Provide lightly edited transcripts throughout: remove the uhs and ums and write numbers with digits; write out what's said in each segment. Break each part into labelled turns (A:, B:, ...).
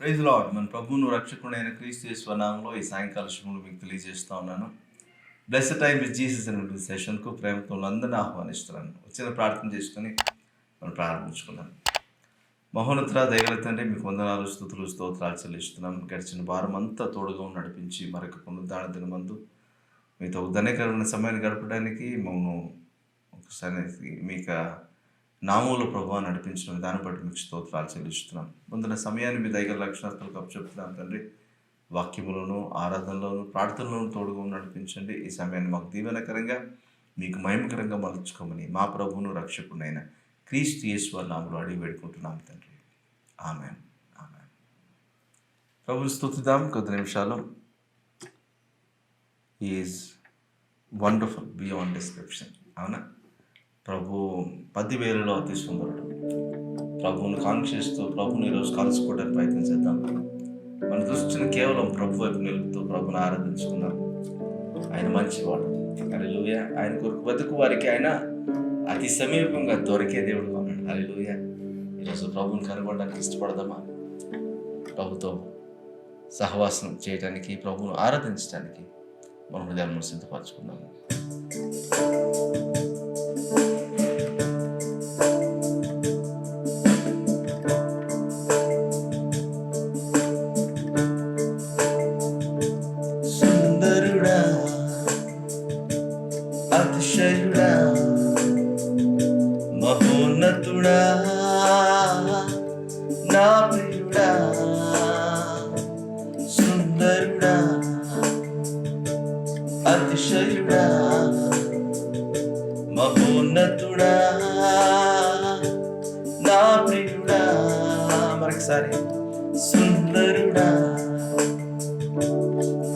A: Praise lord. మన ప్రభువును రక్షకుడైన క్రీస్తు యేసు నామములో ఈ సాయంకాల శుభములు మీకు తెలియజేస్తూ ఉన్నాను. బ్లెస్డ్ టైమ్ విత్ జీసస్ అనే సెషన్కు ప్రేమతో అందరినీ ఆహ్వానిస్తున్నాను. వచ్చిన ప్రార్థన చేసుకొని మనం ప్రారంభించుకున్నాం. మహోన్నత దయగల తండ్రి, మీకు వందనాలు, స్తుతులు, స్తోత్రాలు చెల్లిస్తున్నాం. గడిచిన వారం అంతా తోడుగా నడిపించి మరొక పునరుద్ధాన దినమందు మీతో ధన్యకరమైన సమయాన్ని గడపడానికి మమ్మల్ని ఒకసారి మీకు నామంలో ప్రభువా నడిపించిన విధానం బట్టి మీకు స్తోత్రాలు చెల్లిస్తున్నాం. ముందున్న సమయాన్ని మీ దగ్గర లక్షణార్థులకు అప్పచెప్తున్నాం తండ్రి. వాక్యములను, ఆరాధనలోను, ప్రార్థనలోను తోడుగా నడిపించండి. ఈ సమయాన్ని మాకు దీవెనకరంగా, మీకు మహిమకరంగా మలుచుకోమని మా ప్రభువును రక్షకుడైన క్రీస్తు యేసు నామములో అడిగి వేడుకుంటున్నాం తండ్రి. ఆమేన్. ఆమేన్. ప్రభువును స్తుతిద్దాం కొద్ది నిమిషాలు. Is wonderful beyond description. అవునా? ప్రభు 10,000లో అతి సుందరుడు. ప్రభువును కాంక్షిస్తూ ప్రభుని ఈరోజు కలుసుకోవడానికి ప్రయత్నం చేద్దాం. మన దృష్టిని కేవలం ప్రభు వైపు నిలుపుతూ ప్రభుని ఆరాధించుకుందాం. ఆయన మంచివాడు. హల్లెలూయా. ఆయన కొరకు బతుకు వారికి ఆయన అతి సమీపంగా దొరికే దేవుడు అన్నాడు. హల్లెలూయా. ఈరోజు ప్రభుని కనుగొనడానికి ఇష్టపడదామా? ప్రభుతో సహవాసం చేయడానికి, ప్రభువును ఆరాధించడానికి మన హృదయాలను సిద్ధపరచుకుందాము. అతిశయుడా, మహోన్నతుడా, నా ప్రియుడా, సుందరుడా, అతిశయుడా, మహోన్నతుడా, నా ప్రియుడా. మరొకసారి, సుందరుడా,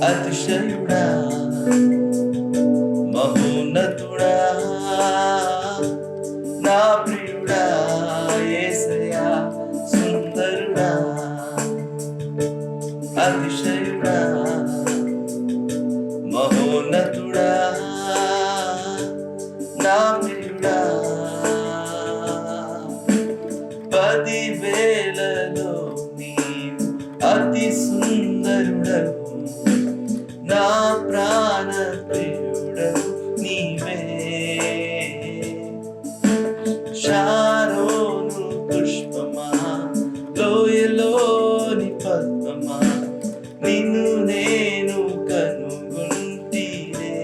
A: అతిశయుడా, మహోన్నతుడా, నా ప్రియుడా, యేసయ్యా. సుందరుడా, అతిశయుడా, మహోన్నతుడా, నా ప్రియుడా. 10,000లో నీవు అతి సుందరుడవు, నా ప్రాణ ప్రియుడవు నీవే. షారోను పుష్పమా, లోయలోని పద్మమా, నిన్ను నేను కనుగొంటినే.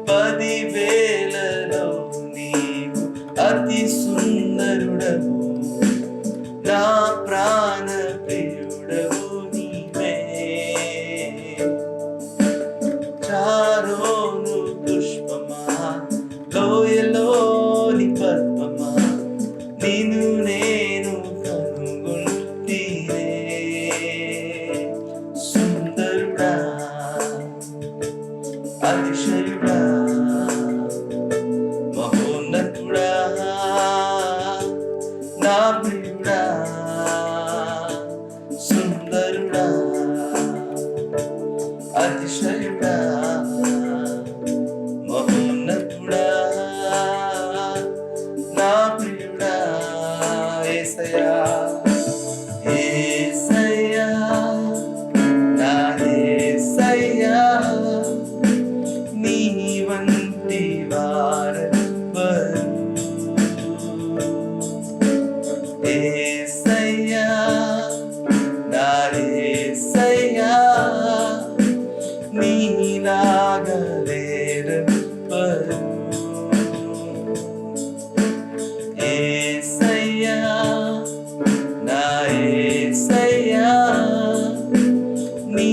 A: 10,000లో నీవు అతి సుందరుడవు, నా ప్రాణ ప్రియుడవు నీవే. చారోను పుష్పమా, లోయలోని పద్మమా, నిన్ను నేను కనుగొంటినే. సుందరుడా, అతిశయుడా, మహోన్నతుడా, నా ప్రియుడా, సుందరుడా, అతిశయుడా, మహోన్నతుడా, నా ప్రియుడా. యేసయ్యా, యేసయ్యా, నా యేసయ్యా, నీ వంటి వారెవ్వరు. యేసయ్యా, నా యేసయ్యా, నీలాగా లేరెవ్వరు. యేసయ్యా, నా యేసయ్యా, నీ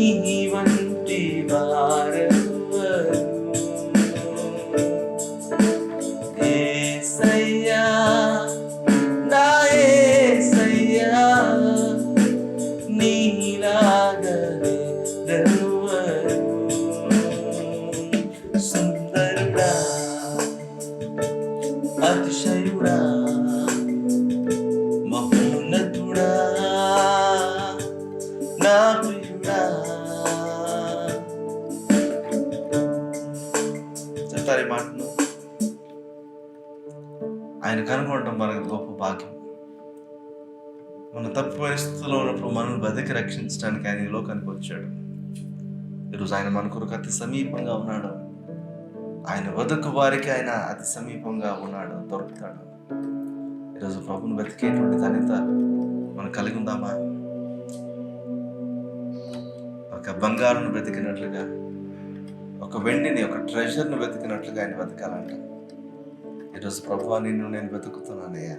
A: వంటి వారెవ్వరు. యేసయ్యా, నా యేసయ్యా, మన తప్పిపోయిన స్థితిలో ఉన్నప్పుడు మనల్ని బతికి రక్షించడానికి ఆయన ఈ లోకానికి వచ్చాడు. ఈరోజు ఆయన మన కొరకు అతి సమీపంగా ఉన్నాడు. ఆయన వద్దకు వారికి ఆయన అతి సమీపంగా ఉన్నాడు, దొరుకుతాడు. ఈరోజు ప్రభుని బతికేటువంటి ధన్యత మనం కలిగి ఉందామా? ఒక బంగారును వెతికినట్లుగా, ఒక వెండిని, ఒక ట్రెజర్ను వెతికినట్లుగా ఆయన వెతకాలంట. ఈరోజు ప్రభువా, నేను వెతుకుతున్నానయ్యా,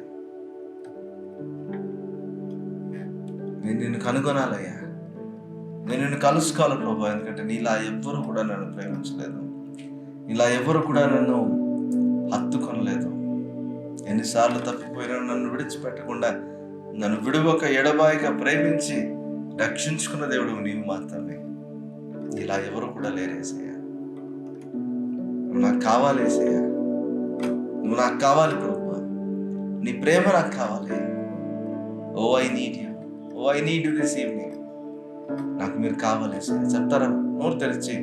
A: నిన్ను కనుగొనాలయ్యా, నేను నిన్ను కలుసుకోవాలి ప్రభు. ఎందుకంటే నీలా ఎవ్వరు కూడా నన్ను ప్రేమించలేదు, ఇలా ఎవరు కూడా నన్ను హత్తుకొనలేదు. ఎన్నిసార్లు తప్పిపోయినా నన్ను విడిచిపెట్టకుండా, నన్ను విడువక ఎడబాయిగా ప్రేమించి రక్షించుకున్న దేవుడు నీవు మాత్రమే. ఇలా ఎవరు కూడా లేరేసయ్యా. నువ్వు నాకు కావాలి ఏసయ్యా, నువ్వు నాకు కావాలి ప్రభు, నీ ప్రేమ నాకు కావాలి. Oh I need you, oh I need you this evening. నాకు మీరు కావాలి ఏసయ్యా. చెప్తారా? నోరు తెరిచి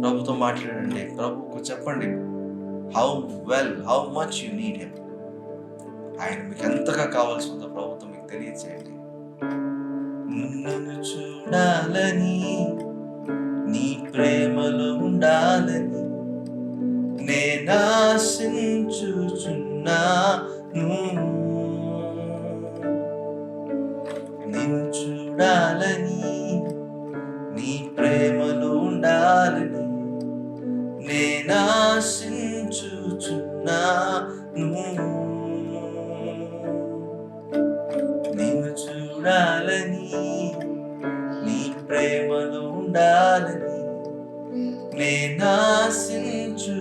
A: ప్రభుతో మాట్లాడండి, ప్రభుకు చెప్పండి how much you need him. ఆయన మీకు ఎంతగా కావాల్సి ఉందో ప్రభుత్వం మీకు తెలియచేయండి. నిన్ను చూడాలని, నీ ప్రేమలో ఉండాలని నేను ఆశించుచున్నాను. నిన్ను చూడాలని, నీ ప్రేమలో ఉండాలని నేను ఆశించుచున్నాను. నిన్ను చూడాలని, నీ ప్రేమలో ఉండాలని నేను ఆశించుచున్నాను.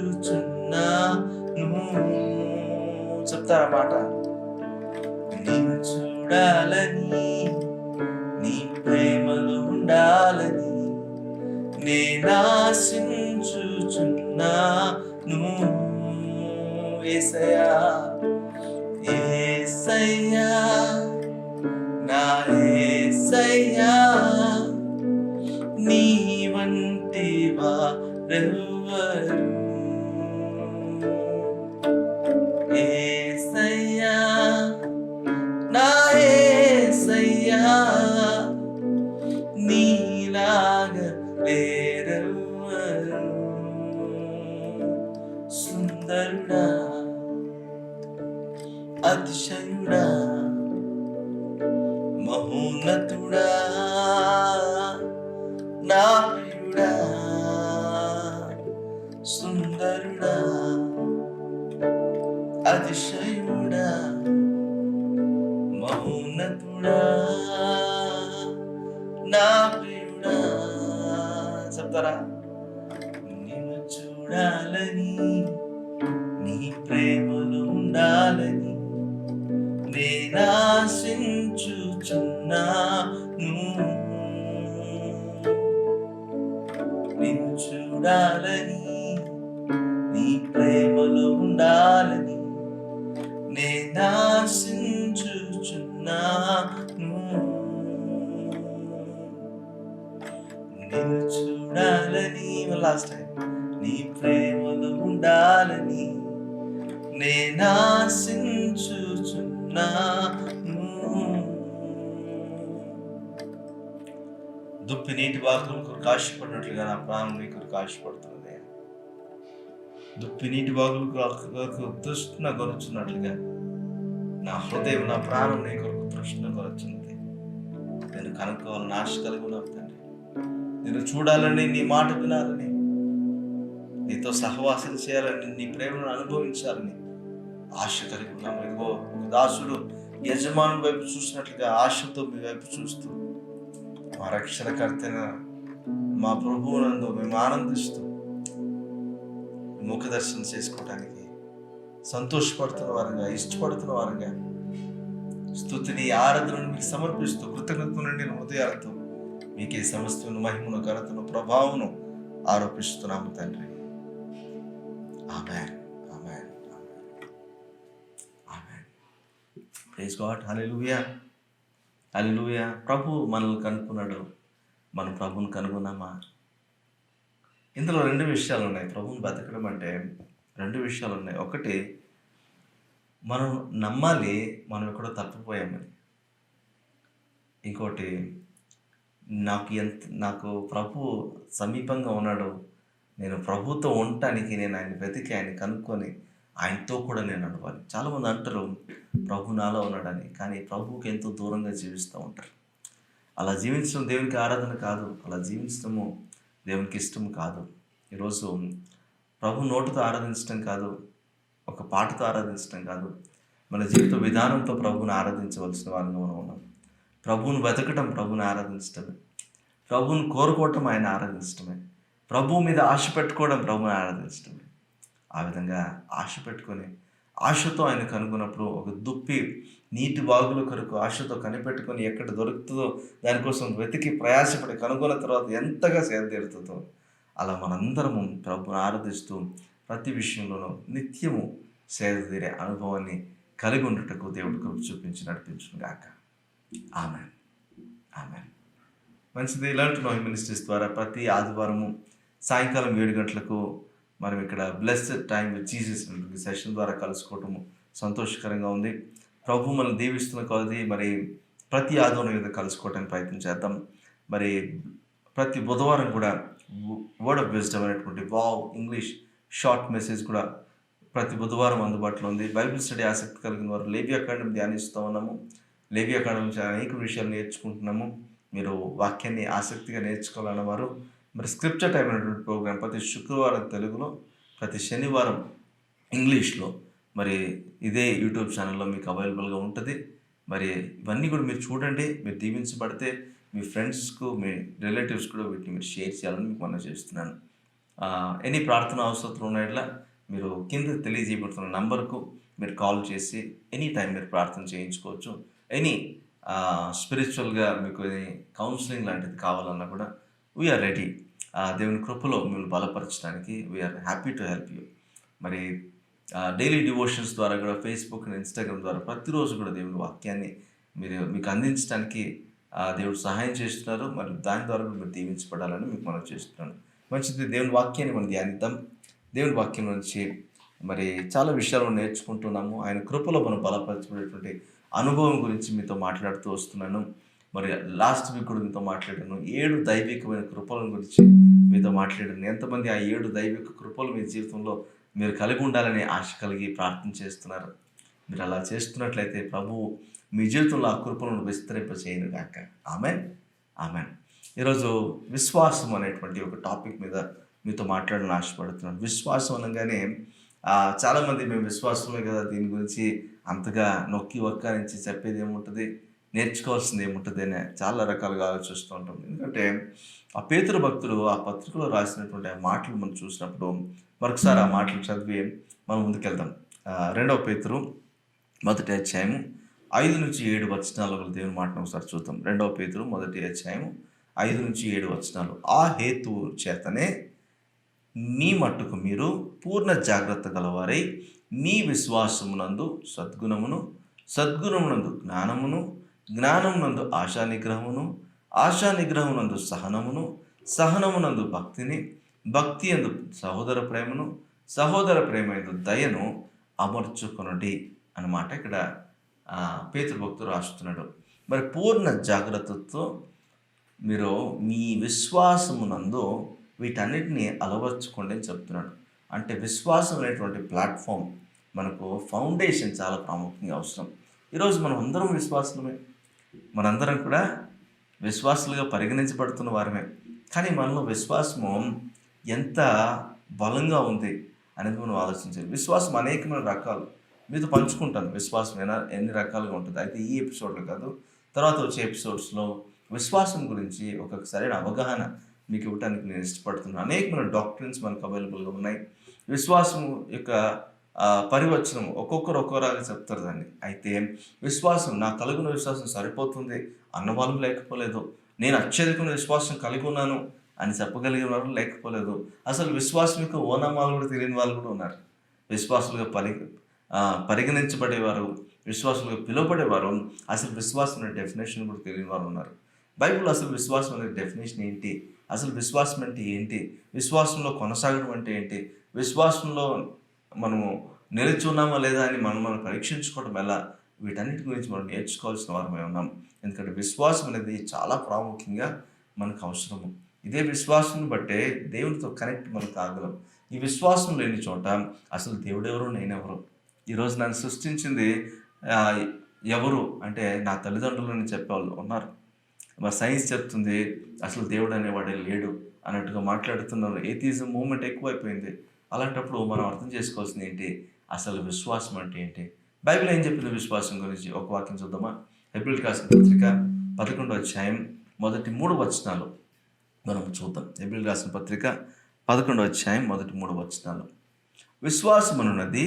A: చెప్తారా మాట? నిన్ను చూడాలని, నీ ప్రేమలో ఉండాలని నేను ఆశించుచున్నాను. యేసయ్యా, యేసయ్యా, నా యేసయ్యా, నీ వంటి వారెవ్వరు. యేసయ్యా, నా యేసయ్యా, నీలాగా వేరెవ్వరు. సుందరుడా, అతిశయుడా, మహోన్నతుడా, నా ప్రియుడా, సుందరుడా, అతిశయుడా, మహోన్నతుడా, నా ప్రియుడా. చెప్తారా? నిన్ను చూడాలని, నీ ప్రేమలో ఉండాలని నేను ఆశించుచున్నాను. నిన్ను చూడాలని, నీ ప్రేమలో ఉండాలని నేను ఆశించుచున్నాను. నిన్ను చూడాలని, లాస్ట్ టైం, నీ ప్రేమలో ఉండాలని నేను ఆశించుచున్నాను. దుప్పి నీటి వాగుల కొరకు ఆశపడినట్లుగా నా ప్రాణం నీ కొరకు ఆశపడుతున్నది. దుప్పి నీటి వాగుల కొరకు తృష్ణ కొరుచున్నట్లుగా నా హృదయం, నా ప్రాణం నీ కొరకు తృష్ణ కొరుచున్నది. నేను కనుక్కోవాలని ఆశ కలిగి ఉన్నాను తండ్రి. నేను చూడాలని, నీ మాట వినాలని, నీతో సహవాసం చేయాలని, నీ ప్రేమను అనుభవించాలని ఆశ కలిగి ఉన్నాము. ఇదిగో దాసుడు యజమాని వైపు చూసినట్లుగా ఆశతో మీ వైపు చూస్తూ, మా రక్షణకర్తైన మా ప్రభువునందు మేము ఆనందిస్తూ ముఖ దర్శనం చేసుకోవడానికి సంతోషపడుతున్న వారుగా, ఇష్టపడుతున్న వారుగా, స్తుతిని, ఆరాధనను మీకు సమర్పిస్తూ కృతజ్ఞతతో నిండిన హృదయాలతో మీకే సమస్తను, మహిమను, ఘనతను, ప్రభావమును ఆరోపిస్తున్నాము తండ్రి. ఆమేన్, ఆమేన్, ఆమేన్. Praise God. హల్లెలూయా, హల్లెలూయా. ప్రభు మనల్ని కనుక్కున్నాడు, మనం ప్రభువుని కనుగొన్నామా? ఇందులో రెండు విషయాలు ఉన్నాయి. ప్రభువుని బతకడం అంటే రెండు విషయాలు ఉన్నాయి. ఒకటి, మనం నమ్మాలి మనం ఎక్కడో తప్పిపోయామని. ఇంకోటి, నాకు ప్రభు సమీపంగా ఉన్నాడు. నేను ప్రభుతో ఉండటానికి నేను ఆయన వెతికి, ఆయన కనుక్కొని, ఆయనతో కూడా నేను నడవాలి. చాలామంది అంటారు, ప్రభు నాలో ఉన్నాడని. కానీ ప్రభువుకి ఎంతో దూరంగా జీవిస్తూ ఉంటారు. అలా జీవించడం దేవునికి ఆరాధన కాదు. అలా జీవించడము దేవునికి ఇష్టం కాదు. ఈరోజు ప్రభు నోటితో ఆరాధించడం కాదు, ఒక పాటతో ఆరాధించడం కాదు, మన జీవిత విధానంతో ప్రభువుని ఆరాధించవలసిన వారిగా మనం ఉన్నాం. ప్రభువుని వెతకటం ప్రభువుని ఆరాధించటమే. ప్రభువుని కోరుకోవటం ఆయన ఆరాధించటమే. ప్రభువు మీద ఆశ పెట్టుకోవడం ప్రభువుని ఆరాధించటమే. ఆ విధంగా ఆశ పెట్టుకొని, ఆశతో ఆయన కనుగొన్నప్పుడు, ఒక దుప్పి నీటి వాగుల కొరకు ఆశతో కనిపెట్టుకొని ఎక్కడ దొరుకుతుందో దానికోసం వెతికి ప్రయాసపడి కనుగొన్న తర్వాత ఎంతగా సేద తీరుతుందో, అలా మనందరము ప్రభువుని ఆరాధిస్తూ ప్రతి విషయంలోనూ నిత్యము సేద తీరే అనుభవాన్ని కలిగి ఉండటకు దేవుడి కృప చూపించి నడిపించును గాక. ఆమెన్. ఆమెన్. మంచిది. ఇలాంటి నోయి మినిస్ట్రీస్ ద్వారా ప్రతి ఆదివారము సాయంకాలం 7 గంటలకు మనం ఇక్కడ blessed time with Jesus session ద్వారా కలుసుకోవటము సంతోషకరంగా ఉంది. ప్రభు మనం దీవిస్తున్న కొలది మరి ప్రతి ఆదివారం మీద కలుసుకోవడానికి ప్రయత్నం చేద్దాం. మరి ప్రతి బుధవారం కూడా వర్డ్ ఆఫ్ విజ్డమ్ అనేటువంటి ఇంగ్లీష్ షార్ట్ మెసేజ్ కూడా ప్రతి బుధవారం అందుబాటులో ఉంది. బైబిల్ స్టడీ ఆసక్తి కలిగిన వారు లేవియాకాండం ధ్యానిస్తూ ఉన్నాము. లేవియాకాండం నుంచి అనేక విషయాలు నేర్చుకుంటున్నాము. మీరు వాక్యాన్ని ఆసక్తిగా నేర్చుకోవాలన్న వారు మరి స్క్రిప్చర్ టైం అనేటువంటి ప్రోగ్రాం ప్రతి శుక్రవారం తెలుగులో, ప్రతి శనివారం ఇంగ్లీష్లో మరి ఇదే యూట్యూబ్ ఛానల్లో మీకు అవైలబుల్గా ఉంటుంది. మరి ఇవన్నీ కూడా మీరు చూడండి. మీరు దీవించబడితే మీ ఫ్రెండ్స్కు, మీ రిలేటివ్స్ కూడా వీటిని మీరు షేర్ చేయాలని మీకు మనం చేస్తున్నాను. ఎనీ ప్రార్థన అవసరం ఉన్నట్లా మీరు కింద తెలియజేయబడుతున్న నంబర్కు మీరు కాల్ చేసి ఎనీ టైం మీరు ప్రార్థన చేయించుకోవచ్చు. ఎనీ స్పిరిచువల్గా మీకు కౌన్సిలింగ్ లాంటిది కావాలన్నా కూడా వీఆర్ రెడీ. దేవుని కృపలో మిమ్మల్ని బలపరచడానికి we are happy to help you. మరి డైలీ డివోషన్స్ ద్వారా కూడా ఫేస్బుక్ అండ్ ఇన్స్టాగ్రామ్ ద్వారా ప్రతిరోజు కూడా దేవుని వాక్యాన్ని మీకు అందించడానికి దేవుడు సహాయం చేస్తున్నారు. మరి దాని ద్వారా కూడా మీరు దీవించబడాలని మీకు మనం చేస్తున్నాను. మంచిది. దేవుని వాక్యాన్ని మనం ధ్యానిద్దాం. దేవుని వాక్యం నుంచి మరి చాలా విషయాలు నేర్చుకుంటున్నాము. ఆయన కృపలో మనం బలపరచబడేటువంటి అనుభవం గురించి మీతో మాట్లాడుతూ వస్తున్నాను. మరి లాస్ట్ వీక్ కూడా మీతో మాట్లాడాను. 7 దైవికమైన కృపల గురించి మీతో మాట్లాడాను. ఎంతమంది ఆ 7 దైవిక కృపలు మీ జీవితంలో మీరు కలిగి ఉండాలని ఆశ కలిగి ప్రార్థన చేస్తున్నారు? మీరు అలా చేస్తున్నట్లయితే ప్రభువు మీ జీవితంలో ఆ కృపలను విస్తరింపచేయను గాక. ఆమెన్. ఆమెన్. ఈరోజు విశ్వాసం అనేటువంటి ఒక టాపిక్ మీద మీతో మాట్లాడాలని ఆశపడుతున్నాను. విశ్వాసం అనగానే చాలామంది మేము విశ్వాసమే కదా, దీని గురించి అంతగా నొక్కి నుంచి చెప్పేది ఏముంటుంది, నేర్చుకోవాల్సింది ఏముంటుంది అని చాలా రకాలుగా ఆలోచిస్తూ ఉంటాం. ఎందుకంటే ఆ పేతురు భక్తుడు ఆ పత్రికలో రాసినటువంటి ఆ మాటలు మనం చూసినప్పుడు మరొకసారి ఆ మాటలు చదివి మనం ముందుకెళ్దాం. 2వ పేతురు 1వ అధ్యాయము 5-7 వచనాలు దేవుని మాటను ఒకసారి చూద్దాం. 2వ పేతురు 1వ అధ్యాయము 5-7 వచనాలు. ఆ హేతువు చేతనే మీ మట్టుకు మీరు పూర్ణ జాగ్రత్త గలవారై మీ విశ్వాసమునందు సద్గుణమును, సద్గుణమునందు జ్ఞానమును, జ్ఞానమునందు ఆశానిగ్రహమును, ఆశానిగ్రహమునందు సహనమును, సహనమునందు భక్తిని, భక్తి యందు సహోదర ప్రేమను, సహోదర ప్రేమ యందు దయను అమర్చుకొనుడి అన్నమాట ఇక్కడ పేతురు భక్తుడు రాస్తున్నాడు. మరి పూర్ణ జాగ్రత్తతో మీరు మీ విశ్వాసమునందు వీటన్నిటిని అలవర్చుకోండి అని చెప్తున్నాడు. అంటే విశ్వాసం అనేటువంటి ప్లాట్ఫామ్ మనకు ఫౌండేషన్ చాలా ప్రాముఖ్యంగా అవసరం. ఈరోజు మనం అందరం విశ్వాసులమే, మనందరం కూడా విశ్వాసులుగా పరిగణించబడుతున్న వారమే. కానీ మనలో విశ్వాసము ఎంత బలంగా ఉంది అనేది మనం ఆలోచించాలి. విశ్వాసం అనేకమైన రకాలు మీతో పంచుకుంటాను. విశ్వాసం ఎన్ని రకాలుగా ఉంటుంది. అయితే ఈ ఎపిసోడ్లో కాదు, తర్వాత వచ్చే ఎపిసోడ్స్లో విశ్వాసం గురించి ఒక సరైన అవగాహన మీకు ఇవ్వడానికి నేను ఇష్టపడుతున్నాను. అనేకమైన డాక్టరీన్స్ మనకు అవైలబుల్గా ఉన్నాయి. విశ్వాసం యొక్క పరివచనం ఒక్కొక్కరు ఒక్కొక్కరాగా చెప్తారు దాన్ని. అయితే విశ్వాసం, నా కలిగిన విశ్వాసం సరిపోతుంది అన్నవాళ్ళు లేకపోలేదు, నేను అత్యధికమైన విశ్వాసం కలిగి ఉన్నాను అని చెప్పగలిగిన వాళ్ళు లేకపోలేదు. అసలు విశ్వాసం యొక్క ఓనామాలు కూడా తెలియని వాళ్ళు కూడా ఉన్నారు. విశ్వాసులుగా పరిగణించబడేవారు, విశ్వాసులుగా పిలువబడేవారు, అసలు విశ్వాసం అనే డెఫినేషన్ కూడా తెలియని వారు ఉన్నారు. బైబిల్ అసలు విశ్వాసం అనే డెఫినేషన్ ఏంటి, అసలు విశ్వాసం అంటే ఏంటి, విశ్వాసంలో కొనసాగడం అంటే ఏంటి, విశ్వాసంలో మనము నిలిచి ఉన్నామా లేదా అని మనం పరీక్షించుకోవడం ఎలా వీటన్నిటి గురించి మనం నేర్చుకోవాల్సిన వారమై ఉన్నాం. ఎందుకంటే విశ్వాసం అనేది చాలా ప్రాముఖ్యంగా మనకు అవసరము. ఇదే విశ్వాసం బట్టే దేవునితో కనెక్ట్ మనం కాగలం. ఈ విశ్వాసం లేని చోట అసలు దేవుడెవరు, నేనెవరు? ఈరోజు నన్ను సృష్టించింది ఆహ్, ఎవరు అంటే నా తల్లిదండ్రులని చెప్పేవాళ్ళు ఉన్నారు. మరి సైన్స్ చెప్తుంది అసలు దేవుడు అనేవాడే లేడు అన్నట్టుగా మాట్లాడుతున్నారు. ఏథియిజం మూవ్‌మెంట్ ఎక్కువైపోయింది. అలాంటప్పుడు మనం అర్థం చేసుకోవాల్సింది ఏంటి? అసలు విశ్వాసం అంటే ఏంటి? బైబిల్ ఏం చెప్పింది విశ్వాసం గురించి? ఒక వాక్యం చూద్దామా? హెబ్రీయులకు రాసిన పత్రిక 11వ అధ్యాయం మొదటి 3 వచనాలు మనం చూద్దాం. హెబ్రీయులకు రాసిన పత్రిక 11వ అధ్యాయం మొదటి 3 వచనాలు. విశ్వాసమనున్నది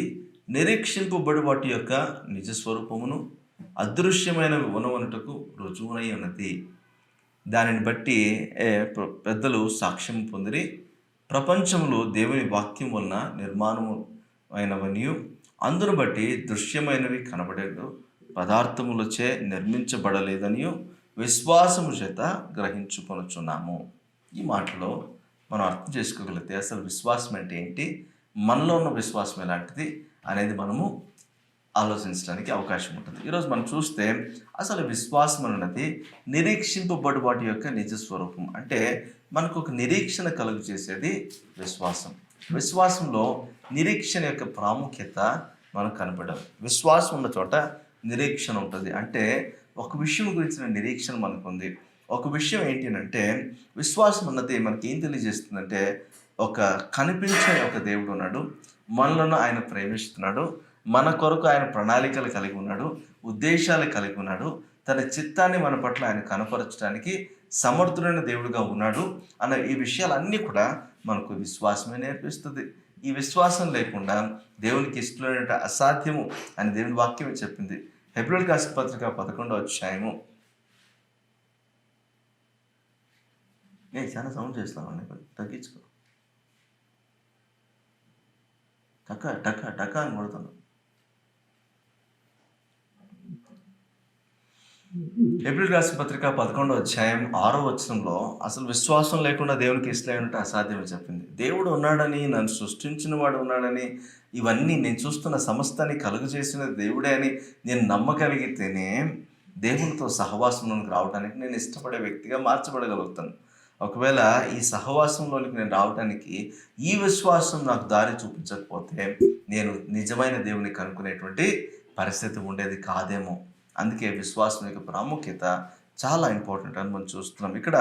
A: నిరీక్షింపబడు వాటి యొక్క నిజ స్వరూపమును, అదృశ్యమైనవి ఉన్నవనుటకు రుజువునై ఉన్నది. దానిని బట్టి పెద్దలు సాక్ష్యం పొందిరి. ప్రపంచములో దేవుని వాక్యం వలన నిర్మాణము అయినవనియు, అందును బట్టి దృశ్యమైనవి కనబడేడు పదార్థములచే నిర్మించబడలేదనియు విశ్వాసము చేత గ్రహించుకొనుచున్నాము. ఈ మాటలో మనం అర్థం చేసుకోగలిగితే అసలు విశ్వాసం అంటే ఏంటి, మనలో ఉన్న విశ్వాసం ఎలాంటిది అనేది మనము ఆలోచించడానికి అవకాశం ఉంటుంది. ఈరోజు మనం చూస్తే అసలు విశ్వాసం అన్నది నిరీక్షింపబడు వాటి యొక్క నిజ స్వరూపం. అంటే మనకు ఒక నిరీక్షణ కలుగు చేసేది విశ్వాసం. విశ్వాసంలో నిరీక్షణ యొక్క ప్రాముఖ్యత మనకు కనపడాలి. విశ్వాసం ఉన్న చోట నిరీక్షణ ఉంటుంది. అంటే ఒక విషయం గురించిన నిరీక్షణ మనకు ఉంది. ఒక విషయం ఏంటి అంటే విశ్వాసం అన్నది మనకి ఏం తెలియజేస్తుందంటే ఒక కనిపించే ఒక దేవుడు ఉన్నాడు, మనలను ఆయన ప్రేమిస్తున్నాడు, మన కొరకు ఆయన ప్రణాళికలు కలిగి ఉన్నాడు, ఉద్దేశాలు కలిగి ఉన్నాడు, తన చిత్తాన్ని మన పట్ల ఆయన కనపరచడానికి సమర్థుడైన దేవుడుగా ఉన్నాడు అన్న ఈ విషయాలన్నీ కూడా మనకు విశ్వాసమే నేర్పిస్తుంది. ఈ విశ్వాసం లేకుండా దేవునికి ఇష్టమైన అసాధ్యము అని దేవుని వాక్యమే చెప్పింది. హెబ్రీయులకు రాసిన పత్రిక 11వ అధ్యాయము. నేను చాలా సౌండ్ చేస్తాను, తగ్గించుకో. టక టక టక అని కొడతాను. హెబ్రీయులకు రాసిన పత్రిక 11వ అధ్యాయం 6వ వచనంలో అసలు విశ్వాసం లేకుండా దేవునికి ఇష్టమైనట్టు అసాధ్యమని చెప్పింది. దేవుడు ఉన్నాడని, నన్ను సృష్టించిన వాడు ఉన్నాడని, ఇవన్నీ నేను చూస్తున్న సమస్తాన్ని కలుగు చేసిన దేవుడే అని నేను నమ్మగలిగితేనే దేవునితో సహవాసంలోనికి రావడానికి నేను ఇష్టపడే వ్యక్తిగా మార్చబడగలుగుతాను. ఒకవేళ ఈ సహవాసంలోనికి నేను రావడానికి ఈ విశ్వాసం నాకు దారి చూపించకపోతే నేను నిజమైన దేవుని కనుక్కునేటువంటి పరిస్థితి ఉండేది కాదేమో. అందుకే విశ్వాసం యొక్క ప్రాముఖ్యత చాలా ఇంపార్టెంట్ అని మనం చూస్తున్నాం. ఇక్కడ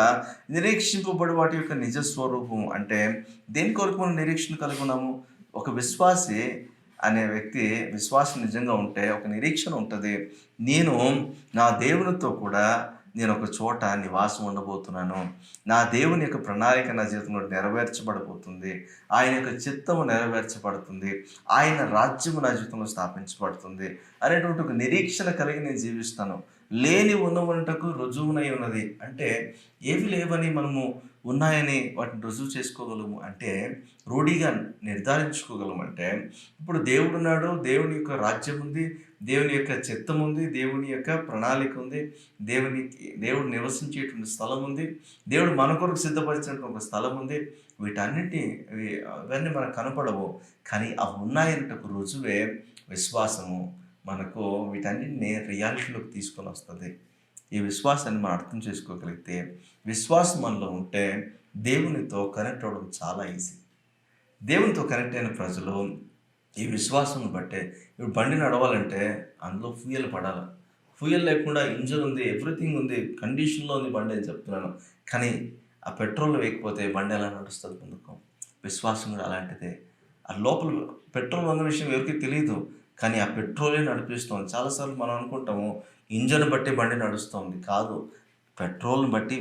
A: నిరీక్షింపబడి వాటి యొక్క నిజ స్వరూపం అంటే దేని కొరకు మనం నిరీక్షణ కలిగి ఉన్నాము? ఒక విశ్వాసి అనే వ్యక్తి విశ్వాసం నిజంగా ఉంటే ఒక నిరీక్షణ ఉంటుంది. నేను నా దేవునితో కూడా నేను ఒక చోట నివాసం ఉండబోతున్నాను, నా దేవుని యొక్క ప్రణాళిక నా జీవితంలో నెరవేర్చబడబోతుంది, ఆయన యొక్క చిత్తము నెరవేర్చబడుతుంది, ఆయన రాజ్యము నా జీవితంలో స్థాపించబడుతుంది అనేటువంటి ఒక నిరీక్షణ కలిగి నేను జీవిస్తాను. లేని ఉన్నవంటకు రుజువునై ఉన్నది అంటే ఏవి లేవని మనము ఉన్నాయని వాటిని రుజువు చేసుకోగలము అంటే రూఢిగా నిర్ధారించుకోగలము. అంటే ఇప్పుడు దేవుడు ఉన్నాడు, దేవుని యొక్క రాజ్యం ఉంది, దేవుని యొక్క చిత్తం ఉంది, దేవుని యొక్క ప్రణాళిక ఉంది, దేవుడు నివసించేటువంటి స్థలం ఉంది, దేవుడు మన కొరకు సిద్ధపరిచినటువంటి ఒక స్థలం ఉంది. ఇవన్నీ మనకు కనపడవు, కానీ అవి ఉన్నాయన్నట్టు రుజువే విశ్వాసము. మనకు వీటన్నిటిని రియాలిటీలోకి తీసుకొని వస్తుంది. ఈ విశ్వాసాన్ని మనం అర్థం చేసుకోగలిగితే విశ్వాసం మనలో ఉంటే దేవునితో కనెక్ట్ అవ్వడం చాలా ఈజీ. దేవునితో కనెక్ట్ అయిన ప్రజలు ఈ విశ్వాసం బట్టే ఇప్పుడు బండి నడవాలంటే అందులో ఫ్యూయల్ పడాలి. ఫ్యూయల్ లేకుండా ఇంజన్ ఉంది, ఎవ్రీథింగ్ ఉంది, కండిషన్లో ఉంది బండి అని చెప్తున్నాను, కానీ ఆ పెట్రోల్ వేయకపోతే బండి ఎలా నడుస్తుంది ముందుకు? విశ్వాసం కూడా అలాంటిదే. ఆ లోపల పెట్రోల్ ఉన్న విషయం ఎవరికి తెలియదు, కానీ ఆ పెట్రోలే నడిపిస్తుంది. చాలాసార్లు మనం అనుకుంటాము ఇంజన్ బట్టి బండి నడుస్తుంది. కాదు, పెట్రోల్ని బట్టి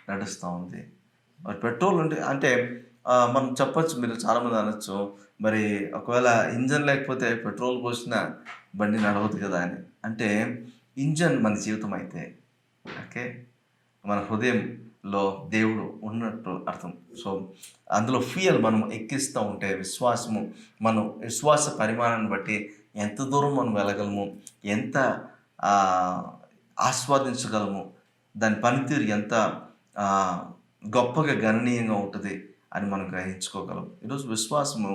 A: నడుస్తూ ఉంది. మరి పెట్రోల్ అంటే మనం చెప్పచ్చు, మీరు చాలామంది అనొచ్చు, మరి ఒకవేళ ఇంజన్ లేకపోతే పెట్రోల్ పోసిన బండి నడవదు కదా అని. అంటే ఇంజన్ మన జీవితం అయితే ఓకే, మన హృదయంలో దేవుడు ఉన్నట్టు అర్థం. సో అందులో ఫ్యూయల్ మనం ఎక్కిస్తూ ఉంటే విశ్వాసము, మనం విశ్వాస పరిమాణాన్ని బట్టి ఎంత దూరం మనం వెళ్ళగలము, ఎంత ఆస్వాదించగలము, దాని పనితీరు ఎంత గొప్పగా గణనీయంగా ఉంటుంది అని మనం గ్రహించుకోగలం. ఈరోజు విశ్వాసము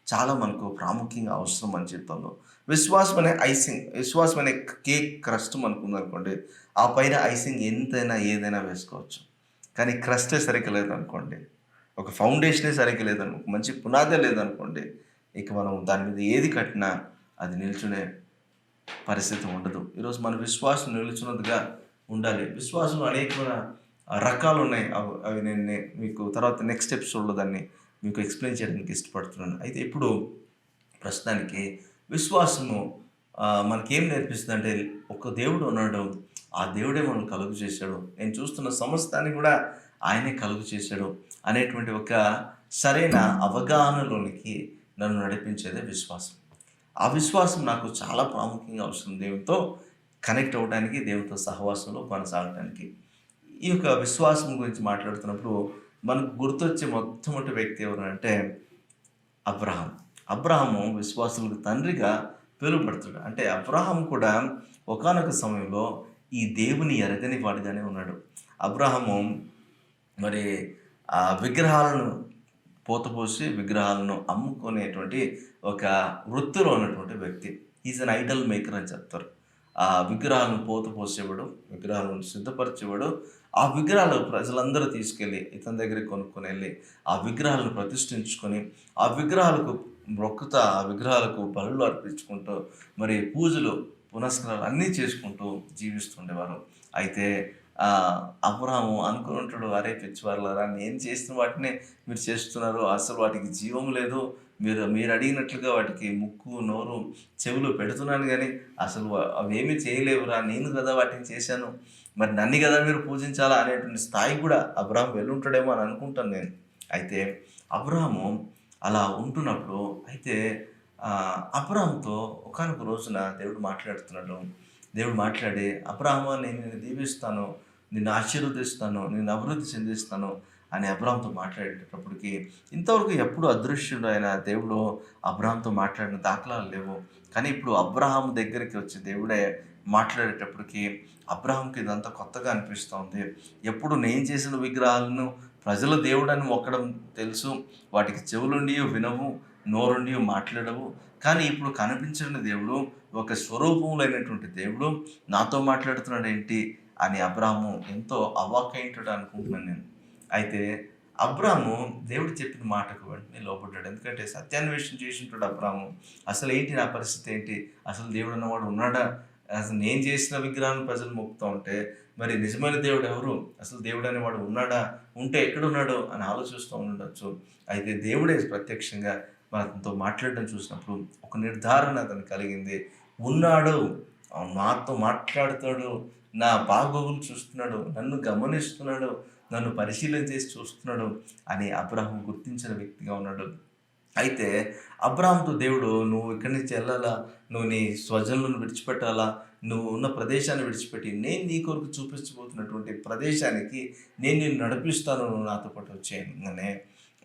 A: చాలా మనకు ప్రాముఖ్యంగా అవసరం మన జీవితంలో. విశ్వాసం అనే కేక్ క్రస్ట్ మనకుందనుకోండి, ఆ పైన ఐసింగ్ ఎంతైనా ఏదైనా వేసుకోవచ్చు. కానీ క్రస్టే సరిగ్గా లేదనుకోండి, ఒక ఫౌండేషనే సరిగ్గా లేదను ఒక మంచి పునాదే లేదనుకోండి, ఇక మనం దాని మీద ఏది కట్టినా అది నిల్చునే పరిస్థితి ఉండదు. ఈరోజు మన విశ్వాసం నిలుచున్నదిగా ఉండాలి. విశ్వాసంలో అనేకమైన రకాలున్నాయి. అవి నేను మీకు తర్వాత నెక్స్ట్ ఎపిసోడ్‌లో దాన్ని మీకు ఎక్స్‌ప్లెయిన్ చేయడానికి ఇష్టపడుతున్నాను. అయితే ఇప్పుడు ప్రస్తుతానికి విశ్వాసము మనకేం నేర్పిస్తుందంటే, ఒక దేవుడు ఉన్నాడు. ఆ దేవుడే మనల్ని కలుగ చేశాడు. నేను చూస్తున్న సమస్తాన్ని కూడా ఆయనే కలుగ చేశాడు అనేటువంటి ఒక సరైన అవగాహనలోనికి నన్ను నడిపించేదే విశ్వాసం. ఆ విశ్వాసం నాకు చాలా ప్రాముఖ్యంగా అవసరం దేవునితో కనెక్ట్ అవ్వడానికి, దేవునితో సహవాసంలో కొనసాగటానికి. ఈ యొక్క విశ్వాసం గురించి మాట్లాడుతున్నప్పుడు మనకు గుర్తొచ్చే మొట్టమొదటి వ్యక్తి ఎవరంటే అబ్రహాం. అబ్రహాము విశ్వాసులకు తండ్రిగా పిలువబడతాడు. అంటే అబ్రహాం కూడా ఒకానొక సమయంలో ఈ దేవుని ఎరగని వాడిగానే ఉన్నాడు. అబ్రహాము మరి విగ్రహాలను పోతపోసి విగ్రహాలను అమ్ముకునేటువంటి ఒక వృత్తిలో ఉన్నటువంటి వ్యక్తి. ఈజ్ అన్ ఐడల్ మేకర్ అని చెప్తారు. ఆ విగ్రహాలను పోతపోసేవాడు, విగ్రహాలను సిద్ధపరిచేవాడు. ఆ విగ్రహాలు ప్రజలందరూ తీసుకెళ్ళి ఇతని దగ్గరికి కొనుక్కొని వెళ్ళి ఆ విగ్రహాలను ప్రతిష్ఠించుకొని ఆ విగ్రహాలకు మొక్కుతా, ఆ విగ్రహాలకు బలులు అర్పించుకుంటూ మరి పూజలు పునస్కారాలు అన్నీ చేసుకుంటూ జీవిస్తుండేవారు. అయితే అబ్రహాము అనుకుని ఉంటాడు, అరే పిచ్చివారులారా, నేను చేసిన వాటినే మీరు చేస్తున్నారు, అసలు వాటికి జీవం లేదు, మీరు మీరు అడిగినట్లుగా వాటికి ముక్కు, నోరు, చెవులు పెడుతున్నాను కానీ అసలు అవేమీ చేయలేవురా, నేను కదా వాటిని చేశాను, మరి నన్ను కదా మీరు పూజించాలా అనేటువంటి స్థాయి కూడా అబ్రహాం వెళ్ళుంటాడేమో అని అనుకుంటాను నేను. అయితే అబ్రహాము అలా ఉంటున్నప్పుడు అయితే అబ్రహాంతో ఒకానొక రోజున దేవుడు మాట్లాడుతున్నాడు. దేవుడు మాట్లాడి, అబ్రహాము నేను నిన్ను దీవిస్తాను, నిన్ను ఆశీర్వదిస్తాను, నిన్ను అభివృద్ధి చెందిస్తాను అని అబ్రహాంతో మాట్లాడేటప్పటికి ఇంతవరకు ఎప్పుడు అదృశ్యుడు అయిన దేవుడు అబ్రహాంతో మాట్లాడిన దాఖలాలు లేవు. కానీ ఇప్పుడు అబ్రహాం దగ్గరికి వచ్చి దేవుడే మాట్లాడేటప్పటికి అబ్రహాంకి ఇదంతా కొత్తగా అనిపిస్తూ ఉంది. ఎప్పుడు నేను చేసిన విగ్రహాలను ప్రజల దేవుడని మొక్కడం తెలుసు, వాటికి చెవులుండి వినవు, నోరుండి మాట్లాడవు. కానీ ఇప్పుడు కనిపించని దేవుడు, ఒక స్వరూపములైనటువంటి దేవుడు నాతో మాట్లాడుతున్నాడు ఏంటి అని అబ్రాహాము ఎంతో అవాక్కైంటాడు అనుకుంటున్నాను నేను. అయితే అబ్రాహాము దేవుడు చెప్పిన మాటకు వెంటనే లోబడ్డాడు. ఎందుకంటే సత్యాన్వేషణ చేసి ఉంటాడు అబ్రాహాము. అసలు ఏంటి నా పరిస్థితి ఏంటి, అసలు దేవుడు అన్నవాడు ఉన్నాడా, అసలు నేను చేసిన విగ్రహాన్ని ప్రజలు మొక్కుతూ ఉంటే మరి నిజమైన దేవుడు ఎవరు, అసలు దేవుడు అనేవాడు ఉన్నాడా, ఉంటే ఎక్కడున్నాడు అని ఆలోచిస్తూ ఉండొచ్చు. అయితే దేవుడే ప్రత్యక్షంగా మనతో మాట్లాడడం చూసినప్పుడు ఒక నిర్ధారణ అతను కలిగింది. ఉన్నాడు, నాతో మాట్లాడుతాడు, నా బాగోగులు చూస్తున్నాడు, నన్ను గమనిస్తున్నాడు, నన్ను పరిశీలన చేసి చూస్తున్నాడు అని అబ్రహాం గుర్తించిన వ్యక్తిగా ఉన్నాడు. అయితే అబ్రహాంతో దేవుడు, నువ్వు ఇక్కడి నుంచి వెళ్ళాలా, నువ్వు నీ స్వజనులను విడిచిపెట్టాలా, నువ్వు ఉన్న ప్రదేశాన్ని విడిచిపెట్టి నేను నీ కొరకు చూపించబోతున్నటువంటి ప్రదేశానికి నేను నిన్ను నడిపిస్తాను, నువ్వు నాతో పాటు వచ్చేయగానే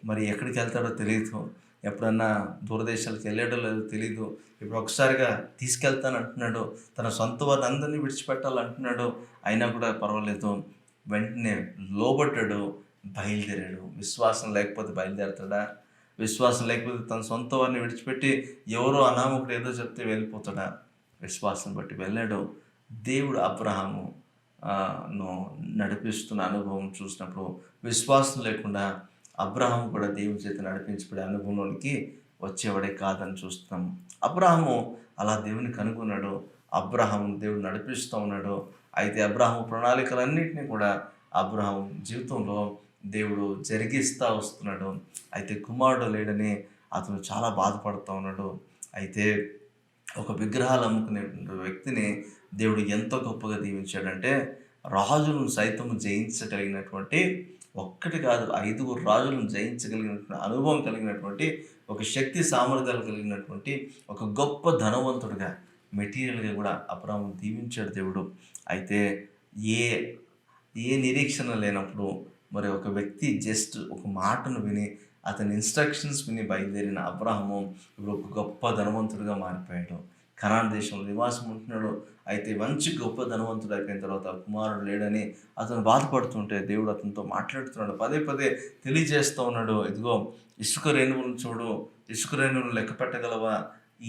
A: మరి ఎక్కడికి వెళ్తాడో తెలియదు, ఎప్పుడన్నా దూరదేశాలకు వెళ్ళాడో లేదో తెలీదు. ఇప్పుడు ఒకసారిగా తీసుకెళ్తాను అంటున్నాడు, తన సొంత వారిని అందరినీ విడిచిపెట్టాలంటున్నాడు. అయినా కూడా పర్వాలేదు, వెంటనే లోబడ్డాడు, బయలుదేరాడు. విశ్వాసం లేకపోతే బయలుదేరుతాడా? విశ్వాసం లేకపోతే తన సొంత వారిని విడిచిపెట్టి ఎవరో అనామకుడు ఏదో చెప్తే వెళ్ళిపోతాడా? విశ్వాసం బట్టి వెళ్ళాడు. దేవుడు అబ్రహాము నడిపిస్తున్న అనుభవం చూసినప్పుడు విశ్వాసం లేకుండా అబ్రహాము కూడా దేవుని చేత నడిపించబడే అనుభవంలోనికి వచ్చేవాడే కాదని చూస్తున్నాం. అబ్రహాము అలా దేవుని కనుగొన్నాడు. అబ్రహాము దేవుడు నడిపిస్తూ ఉన్నాడు. అయితే అబ్రహాము ప్రణాళికలన్నింటినీ కూడా అబ్రహాము జీవితంలో దేవుడు జరిగిస్తూ వస్తున్నాడు. అయితే కుమారుడు లేడని అతను చాలా బాధపడుతూ ఉన్నాడు. అయితే ఒక విగ్రహాలు అమ్ముకునే వ్యక్తిని దేవుడు ఎంతో గొప్పగా దీవించాడంటే, రాజులను సైతం జయించగలిగినటువంటి, ఒక్కటి కాదు 5 రాజులను జయించగలిగినటువంటి అనుభవం కలిగినటువంటి, ఒక శక్తి సామర్థ్యాలు కలిగినటువంటి ఒక గొప్ప ధనవంతుడిగా, మెటీరియల్గా కూడా అబ్రహాము దీవించాడు దేవుడు. అయితే ఏ ఏ నిరీక్షణ లేనప్పుడు మరి ఒక వ్యక్తి జస్ట్ ఒక మాటను విని అతని ఇన్స్ట్రక్షన్స్ విని బయలుదేరిన అబ్రహాము ఇప్పుడు ఒక గొప్ప ధనవంతుడిగా మారిపోయాడు. కనాన్ దేశంలో నివాసం ఉంటున్నాడు. అయితే మంచి గొప్ప ధనవంతుడు అయిపోయిన తర్వాత కుమారుడు లేడని అతను బాధపడుతుంటే దేవుడు అతనితో మాట్లాడుతున్నాడు, పదే పదే తెలియజేస్తూ ఉన్నాడు. ఇదిగో ఇసుక రేణువులను చూడు, ఇసుక రేణువులను లెక్క పెట్టగలవా,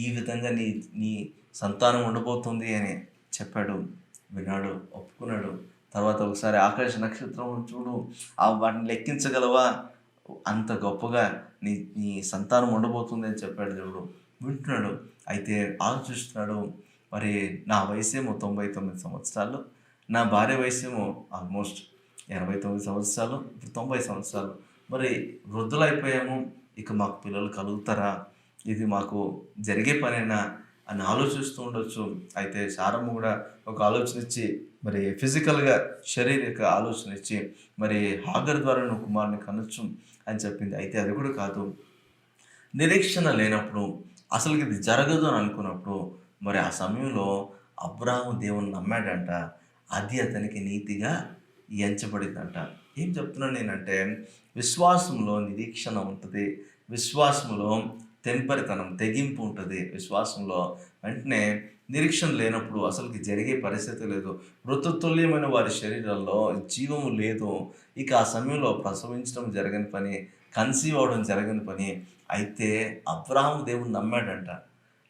A: ఈ విధంగా నీ నీ సంతానం ఉండబోతుంది అని చెప్పాడు. విన్నాడు, ఒప్పుకున్నాడు. తర్వాత ఒకసారి ఆకాశ నక్షత్రం చూడు, వాటిని లెక్కించగలవా, అంత గొప్పగా నీ నీ సంతానం ఉండబోతుంది అని చెప్పాడు దేవుడు. వింటున్నాడు. అయితే ఆలోచిస్తున్నాడు, మరి నా వయసేమో 99 సంవత్సరాలు, నా భార్య వయసేమో ఆల్మోస్ట్ 89 సంవత్సరాలు, ఇప్పుడు 90 సంవత్సరాలు. మరి వృద్ధులైపోయాము, ఇక మాకు పిల్లలు కలుగుతారా, ఇది మాకు జరిగే పనేనా అని ఆలోచిస్తూ ఉండొచ్చు. అయితే సారమ్మ కూడా ఒక ఆలోచన ఇచ్చి, మరి ఫిజికల్గా శారీరక ఆలోచన ఇచ్చి, మరి హాగర్ ద్వారా నువ్వు కుమారుని కనొచ్చు అని చెప్పింది. అయితే అది కూడా కాదు, నిరీక్షణ లేనప్పుడు, అసలు ఇది జరగదు అని అనుకున్నప్పుడు, మరి ఆ సమయంలో అబ్రాహాము దేవుని నమ్మాడంట. అది అతనికి నీతిగా ఎంచబడిందంట. ఏం చెప్తున్నాను నేనంటే, విశ్వాసంలో నిరీక్షణ ఉంటుంది, విశ్వాసంలో తెంపరితనం, తెగింపు ఉంటుంది. విశ్వాసంలో వెంటనే నిరీక్షణ లేనప్పుడు అసలుకి జరిగే పరిస్థితి లేదు. మృతతుల్యమైన వారి శరీరాల్లో జీవము లేదు. ఇక ఆ సమయంలో ప్రసవించడం జరగని పని, కన్సీవ్ అవడం జరగని పని. అయితే అబ్రాహాము దేవుని నమ్మాడంట.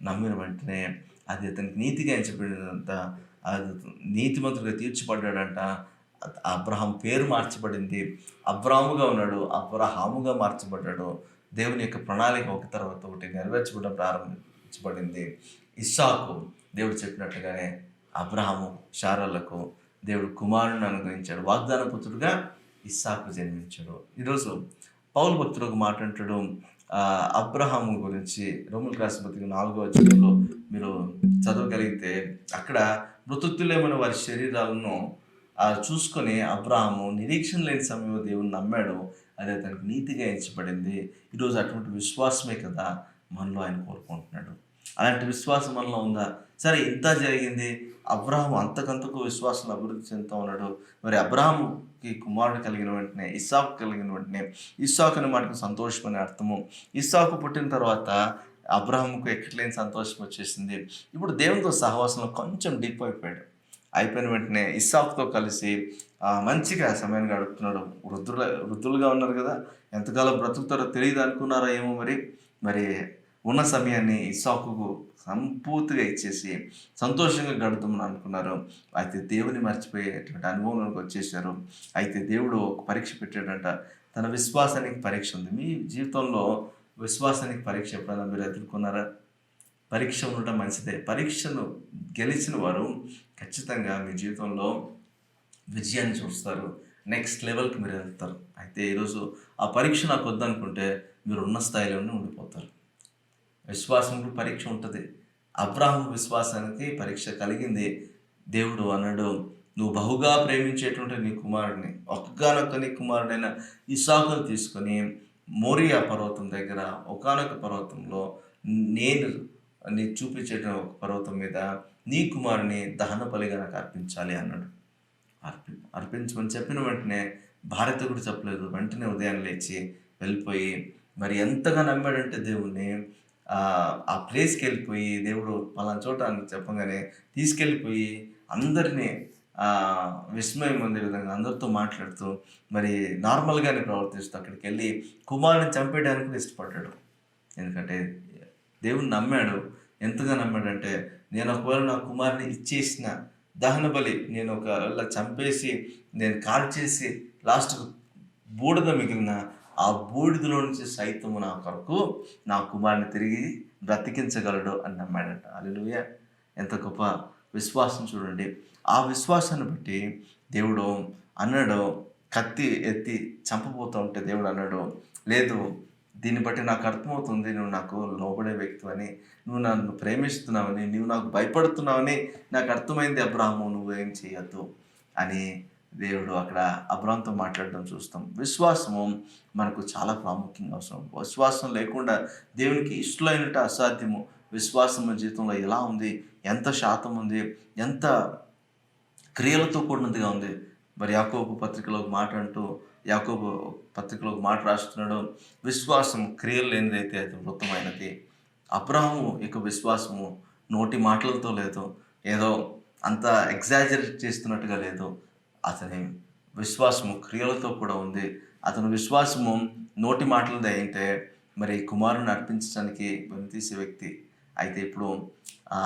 A: నమ్మిన వెంటనే అది అతనికి నీతిగా ఎంచబడినంత, అది నీతిమంతుడిగా తీర్చిపడ్డాడంట. అబ్రహాం పేరు మార్చబడింది. అబ్రాముగా ఉన్నాడు, అబ్రహాముగా మార్చబడ్డాడు. దేవుని యొక్క ప్రణాళిక ఒక తర్వాత ఒకటి నెరవేర్చబడడం ప్రారంభించబడింది. ఇస్సాకు దేవుడు చెప్పినట్టుగానే అబ్రహాము శారాలకు దేవుడు కుమారుని అనుగ్రహించాడు. వాగ్దాన పుత్రుడుగా ఇస్సాకు జన్మించాడు. ఈరోజు పౌలు భక్తుడు ఒక మాట అంటాడు అబ్రహాము గురించి. రోమీయులకు రాసిన పత్రిక 4వ అధ్యాయంలో మీరు చదవగలిగితే, అక్కడ మృతులైన వారి శరీరాలను చూసుకొని అబ్రహాము నిరీక్షణ లేని సమయంలో దేవుని నమ్మాడు, అది అతనికి నీతిగా ఎంచబడింది. ఈరోజు అటువంటి విశ్వాసమే కదా మనలో ఆయన కోరుకుంటున్నాడు. అలాంటి విశ్వాసం మనలో ఉందా? సరే, ఇంత జరిగింది, అబ్రహాము అంతకంతకు విశ్వాసం అభివృద్ధి చెందుతూ ఉన్నాడు. మరి అబ్రహాముకి కుమారుడు కలిగిన వెంటనే, ఇస్సాకు కలిగిన వెంటనే, ఇస్సాకు అనే మాటకు సంతోషం అనే అర్థము. ఇస్సాకు పుట్టిన తర్వాత అబ్రహాముకు ఎక్కట్లేని సంతోషం వచ్చేసింది. ఇప్పుడు దేవునితో సహవాసంలో కొంచెం డీప్ అయిపోయిన వెంటనే ఇస్సాకుతో కలిసి మంచిగా సమయాన్ని గడుపుతున్నాడు. వృద్ధులుగా ఉన్నారు కదా, ఎంతకాలం బ్రతుకుతారో తెలియదు అనుకున్నారో ఏమో. మరి ఉన్న సమయాన్ని ఇస్సాకుకు సంపూర్తిగా ఇచ్చేసి సంతోషంగా గడుపుతామని అనుకున్నారు. అయితే దేవుని మర్చిపోయేటువంటి అనుభవంలోకి వచ్చేసారు. అయితే దేవుడు ఒక పరీక్ష పెట్టాడంట. తన విశ్వాసానికి పరీక్ష ఉంది. మీ జీవితంలో విశ్వాసానికి పరీక్ష ఎప్పుడైనా మీరు ఎదుర్కొన్నారా? పరీక్ష ఉండటం మంచిదే. పరీక్షను గెలిచిన వారు ఖచ్చితంగా మీ జీవితంలో విజయాన్ని చూస్తారు, నెక్స్ట్ లెవెల్కి మీరు వెళ్తారు. అయితే ఈరోజు ఆ పరీక్ష నాకు వద్దనుకుంటే మీరు ఉన్న స్థాయిలోనే ఉండిపోతారు. విశ్వాసంలో పరీక్ష ఉంటుంది. అబ్రాహాము విశ్వాసానికి పరీక్ష కలిగింది. దేవుడు అన్నాడు, నువ్వు బహుగా ప్రేమించేటువంటి నీ కుమారుడిని, ఒక్కగానొక్క నీ కుమారుడైన ఇస్సాకును తీసుకొని మోరియా పర్వతం దగ్గర ఒకానొక పర్వతంలో నేను నీ చూపించేట ఒక పర్వతం మీద నీ కుమారుని దహన బలిగా నాకు అర్పించాలి అన్నాడు. అర్పించమని చెప్పిన వెంటనే భార్యతో కూడా చెప్పలేదు. వెంటనే ఉదయం లేచి వెళ్ళిపోయి, మరి ఎంతగా నమ్మాడంటే దేవుణ్ణి, ఆ ప్లేస్కి వెళ్ళిపోయి, దేవుడు పలానా చోట అని చెప్పగానే తీసుకెళ్ళిపోయి అందరినీ విస్మయం పొందే విధంగా అందరితో మాట్లాడుతూ, మరి నార్మల్గానే ప్రవర్తిస్తూ అక్కడికి వెళ్ళి కుమారుని చంపేయడానికి కూడా ఇష్టపడ్డాడు. ఎందుకంటే దేవుని నమ్మాడు. ఎంతగా నమ్మాడంటే, నేను ఒకవేళ నా కుమారుని ఇచ్చేసిన దహన బలి, నేను ఒకవేళ చంపేసి నేను కాల్చేసి లాస్ట్కు బూడిద మిగిలిన ఆ బూడిదలో నుంచి సైతము నా కొరకు నా కుమారుని తిరిగి బ్రతికించగలడు అని నమ్మాడంట. హల్లెలూయా! ఎంత గొప్ప విశ్వాసం చూడండి. ఆ విశ్వాసాన్ని బట్టి దేవుడు అన్నాడు, కత్తి ఎత్తి చంపబోతూ ఉంటే దేవుడు అన్నాడు, లేదు, దీన్ని బట్టి నాకు అర్థమవుతుంది నువ్వు నాకు లోబడే వ్యక్తి అని, నువ్వు నన్ను ప్రేమిస్తున్నావని, నువ్వు నాకు భయపడుతున్నావని నాకు అర్థమైంది అబ్రాహాము, నువ్వేం చేయొద్దు అని దేవుడు అక్కడ అబ్రాహాంతో మాట్లాడడం చూస్తాం. విశ్వాసము మనకు చాలా ప్రాముఖ్యంగా అవసరం. విశ్వాసం లేకుండా దేవునికి ఇష్టమైనట్టు అసాధ్యము. విశ్వాసం జీవితంలో ఎలా ఉంది, ఎంత శాతం ఉంది, ఎంత క్రియలతో కూడినదిగా ఉంది. మరి యాకోబు పత్రికలో ఒక మాట అంటూ, యాకోబు పత్రికలో ఒక మాట రాస్తున్నాడు, విశ్వాసం క్రియలు లేనిదైతే అది వృత్తమైనది. అబ్రాహాము యొక్క విశ్వాసము నోటి మాటలతో లేదు, ఏదో అంత ఎగ్జాజరేట్ చేస్తున్నట్టుగా లేదు. అతని విశ్వాసము క్రియలతో కూడా ఉంది. అతని విశ్వాసము నోటి మాటలది అయితే మరి కుమారుని అర్పించడానికి వెనుతీసే వ్యక్తి అయితే ఇప్పుడు ఆ,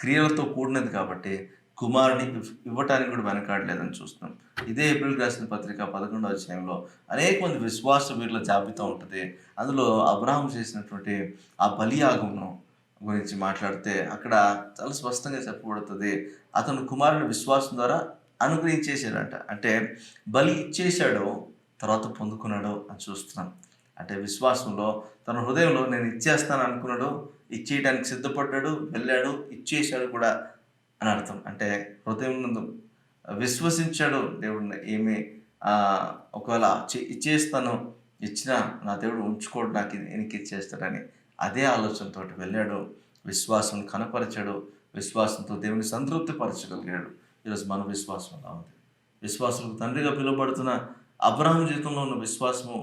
A: క్రియలతో కూడినది కాబట్టి కుమారుని ఇవ్వటానికి కూడా వెనకాడలేదని చూస్తున్నాం. ఇదే ఏప్రిల్ రాసిన పత్రిక 11వ అధ్యాయంలో అనేక మంది విశ్వాస వీరుల జాబితా ఉంటుంది. అందులో అబ్రహాం చేసినటువంటి ఆ బలియాగమును గురించి మాట్లాడితే అక్కడ చాలా స్పష్టంగా చెప్పబడుతుంది. అతను కుమారుని విశ్వాసం ద్వారా అనుగ్రహించేసాడంట. అంటే బలి ఇచ్చేశాడు, తర్వాత పొందుకున్నాడు అని చూస్తున్నాం. అంటే విశ్వాసంలో తన హృదయంలో నేను ఇచ్చేస్తాను అనుకున్నాడు, ఇచ్చేయడానికి సిద్ధపడ్డాడు, వెళ్ళాడు, ఇచ్చేశాడు కూడా అని అర్థం. అంటే హృదయం నందు విశ్వసించాడు దేవుడిని. ఏమి ఒకవేళ ఇచ్చేస్తాను, ఇచ్చినా నా దేవుడు ఉంచుకోడు, నాకు వెనక్కి ఇచ్చేస్తాడని అదే ఆలోచనతో వెళ్ళాడు. విశ్వాసం కనపరిచాడు, విశ్వాసంతో దేవుని సంతృప్తి పరచగలిగాడు. ఈరోజు మన విశ్వాసం ఎలా ఉంది? విశ్వాసులకు తండ్రిగా పిలువబడుతున్న అబ్రహాం జీవితంలో ఉన్న విశ్వాసము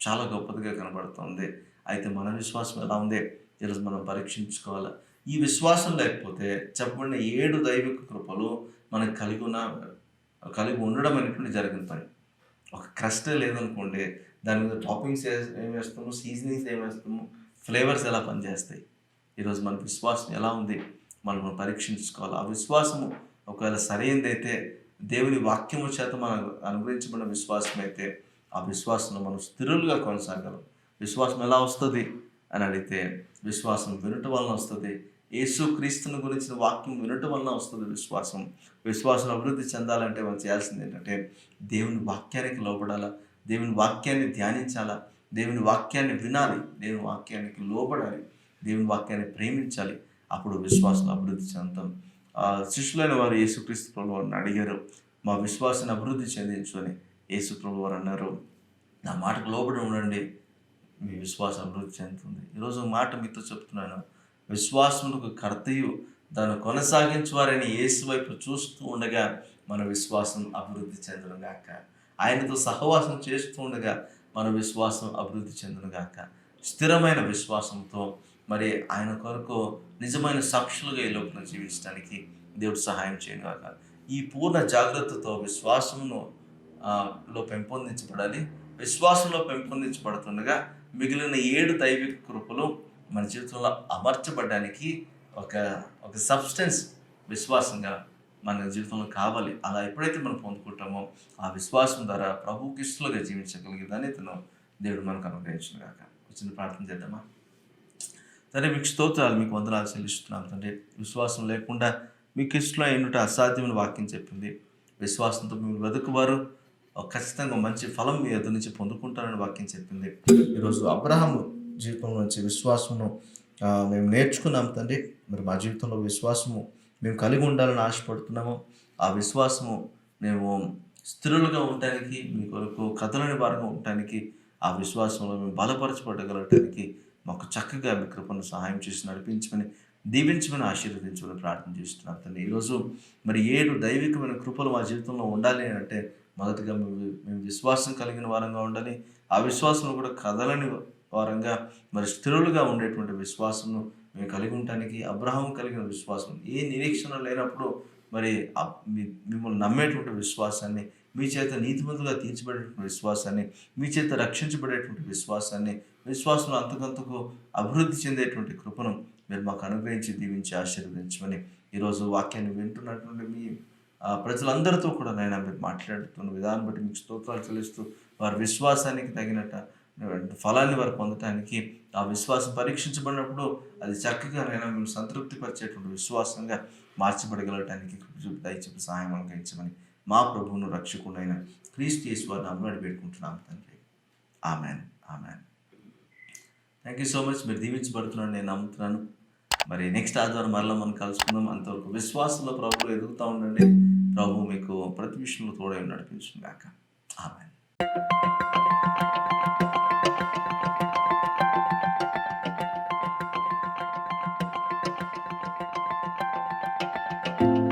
A: చాలా గొప్పదిగా కనబడుతుంది. అయితే మన విశ్వాసం ఎలా ఉంది? ఈరోజు మనం పరీక్షించుకోవాలి. ఈ విశ్వాసం లేకపోతే చెప్పబడిన 7 దైవిక కృపలు మనకు కలిగి ఉండడం అనేటువంటి జరిగిన పని. ఒక క్రస్ట్ లేదనుకోండి, దాని మీద టాపింగ్స్ ఏం వేస్తాము, సీజనింగ్స్ ఏం వేస్తాము, ఫ్లేవర్స్ ఎలా పనిచేస్తాయి? ఈరోజు మన విశ్వాసం ఎలా ఉంది మనం పరీక్షించుకోవాలి. ఆ విశ్వాసము ఒకవేళ సరైనదైతే, దేవుని వాక్యము చేత మనకు అనుగ్రహించబడిన విశ్వాసం అయితే, ఆ విశ్వాసంలో మనం స్థిరులుగా కొనసాగలం. విశ్వాసం ఎలా వస్తుంది అని అడిగితే, విశ్వాసం వినటం వలన వస్తుంది. యేసు క్రీస్తుని గురించిన వాక్యం వినటం వలన వస్తుంది విశ్వాసం. విశ్వాసం అభివృద్ధి చెందాలంటే మనం చేయాల్సింది ఏంటంటే, దేవుని వాక్యానికి లోబడాలా, దేవుని వాక్యాన్ని ధ్యానించాలా, దేవుని వాక్యాన్ని వినాలి, దేవుని వాక్యానికి లోబడాలి, దేవుని వాక్యాన్ని ప్రేమించాలి. అప్పుడు విశ్వాసం అభివృద్ధి చెందుతాం. శిష్యులైన వారు యేసుక్రీస్తు ప్రభు వారిని అడిగారు, మా విశ్వాసాన్ని అభివృద్ధి చెందించు అని. యేసు ప్రభు వారు అన్నారు, నా మాటకు లోబడి ఉండండి, మీ విశ్వాసం అభివృద్ధి చెందుతుంది. ఈరోజు మాట మీతో చెప్తున్నాను, విశ్వాసములకు కర్తయు దాన్ని కొనసాగించువారని యేసు వైపు చూస్తూ ఉండగా మన విశ్వాసం అభివృద్ధి చెందును గాక. ఆయనతో సహవాసం చేస్తూ ఉండగా మన విశ్వాసం అభివృద్ధి చెందును గాక. స్థిరమైన విశ్వాసంతో మరి ఆయన కొరకు నిజమైన సాక్షులుగా ఈ లోపల జీవించడానికి దేవుడు సహాయం చేయను గాక. ఈ పూర్ణ జాగ్రత్తతో విశ్వాసమును లో పెంపొందించబడాలి. విశ్వాసంలో పెంపొందించబడుతుండగా మిగిలిన 7 దైవిక కృపలు మన జీవితంలో అమర్చబడడానికి ఒక సబ్స్టెన్స్ విశ్వాసంగా మన జీవితంలో కావాలి. అలా ఎప్పుడైతే మనం పొందుకుంటామో ఆ విశ్వాసం ద్వారా ప్రభువుకి ఇష్టలుగా జీవించగలిగేదాన్ని దేవుడు మనకు అనుగ్రహించును గాక. వచ్చిన ప్రార్థన చేద్దామా? సరే, మీకు స్తోత్రాలు, మీకు వందనాలు చెల్లిస్తున్నాం తండ్రి. విశ్వాసం లేకుండా మీకు ఇష్టం అయినట్టు అసాధ్యమైన వాక్యం చెప్పింది. విశ్వాసంతో మీరు వెతుకువారు ఖచ్చితంగా మంచి ఫలం మీ ఎదురు నుంచి పొందుకుంటారని వాక్యం చెప్పింది. ఈరోజు అబ్రహాము జీవితం నుంచి విశ్వాసమును మేము నేర్చుకున్నాం తండ్రి. మరి మా జీవితంలో విశ్వాసము మేము కలిగి ఉండాలని ఆశపడుతున్నాము. ఆ విశ్వాసము మేము స్థిరులుగా ఉండటానికి, మీ కొరకు కదలని వారంగా ఉండటానికి, ఆ విశ్వాసంలో మేము బలపరచబడగలగటానికి మాకు చక్కగా మీ కృపను సహాయం చేసి నడిపించమని, దీవించమని, ఆశీర్వదించమని ప్రార్థన చేస్తున్నాం తండ్రి. ఈరోజు మరి 7 దైవికమైన కృపలు మా జీవితంలో ఉండాలి అంటే మొదటిగా మేము విశ్వాసం కలిగిన వారంగా ఉండాలి. ఆ విశ్వాసంలో కూడా కదలని వారంగా మరి స్థిరులుగా ఉండేటువంటి విశ్వాసంను మేము కలిగి ఉండటానికి, అబ్రహాము కలిగిన విశ్వాసం, ఏ నిరీక్షణ లేనప్పుడు మరి మిమ్మల్ని నమ్మేటువంటి విశ్వాసాన్ని, మీ చేత నీతిమంతులుగా తీర్చబడేటువంటి విశ్వాసాన్ని, మీ చేత రక్షించబడేటువంటి విశ్వాసాన్ని, విశ్వాసంలో అంతకంతకు అభివృద్ధి చెందేటువంటి కృపను మీరు మాకు అనుగ్రహించి దీవించి ఆశీర్వదించమని, ఈరోజు వాక్యాన్ని వింటున్నటువంటి మీ ప్రజలందరితో కూడా నైనా మీరు మాట్లాడుతున్న విధానం బట్టి మీకు స్తోత్రాలు చెల్లిస్తూ, వారి విశ్వాసానికి తగినట్టు ఫలాన్ని వారు పొందటానికి, ఆ విశ్వాసం పరీక్షించబడినప్పుడు అది చక్కగా నైనా మేము సంతృప్తిపరిచేటువంటి విశ్వాసంగా మార్చబడగలటానికి దయచేసి సహాయం అనుగ్రహించమని మా ప్రభువును రక్షకుడైన క్రీస్తు యేసు వారి నామములో పెట్టుకుంటున్నాం తండ్రి. Amen, amen. Thank you so much. మీరు దీవించబడుతున్నాను నేను నమ్ముతున్నాను. మరి నెక్స్ట్ ఆదివారం మరలా మనం కలుసుకుందాం. అంతవరకు విశ్వాసంలో ప్రభువులో ఎదుగుతూ ఉండండి. ప్రభు మీకు ప్రతి విషయంలో తోడై నడిపించును గాక. ఆమెన్.